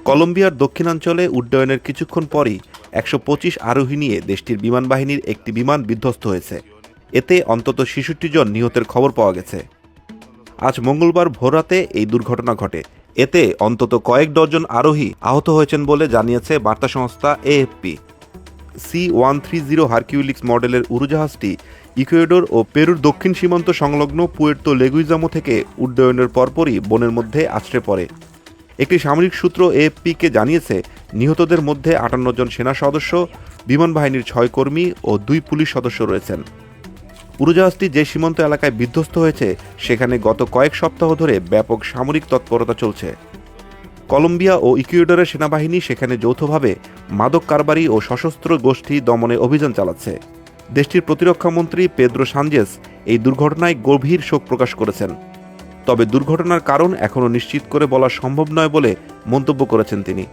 কলম্বিয়ার দক্ষিণাঞ্চলে উড্ডয়নের কিছুক্ষণ পরই ১২৫ আরোহী নিয়ে দেশটির বিমান বাহিনীর একটি বিমান বিধ্বস্ত হয়েছে। এতে অন্তত ৬৬ জন নিহতের খবর পাওয়া গেছে। আজ মঙ্গলবার ভোররাতে এই দুর্ঘটনা ঘটে। এতে অন্তত কয়েক ডজন আরোহী আহত হয়েছেন বলে জানিয়েছে বার্তা সংস্থা এএফপি। C-130 হারকিউলিস মডেলের উড়োজাহাজটি ইকুয়েডর ও পেরুর দক্ষিণ সীমান্ত সংলগ্ন পুয়ের্তো লেগুইজামো থেকে উড্ডয়নের পরপরই বনের মধ্যে আছড়ে পড়ে। একটি সামরিক সূত্র এএফপিকে জানিয়েছে, নিহতদের মধ্যে ৫৮ জন সেনা সদস্য, বিমান বাহিনীর ৬ কর্মী ও ২ পুলিশ সদস্য রয়েছেন। উড়োজাহাজটি যে সীমান্ত এলাকায় বিধ্বস্ত হয়েছে সেখানে গত কয়েক সপ্তাহ ধরে ব্যাপক সামরিক তৎপরতা চলছে। কলম্বিয়া ও ইকুয়েডরের সেনাবাহিনী সেখানে যৌথভাবে মাদক কারবারি ও সশস্ত্র গোষ্ঠী দমনে অভিযান চালাচ্ছে। দেশটির প্রতিরক্ষামন্ত্রী পেদ্রো সানচেজ এই দুর্ঘটনায় গভীর শোক প্রকাশ করেছেন। তবে দুর্ঘটনার কারণ এখনও নিশ্চিত করে বলা সম্ভব নয় বলে মন্তব্য করেছেন তিনি।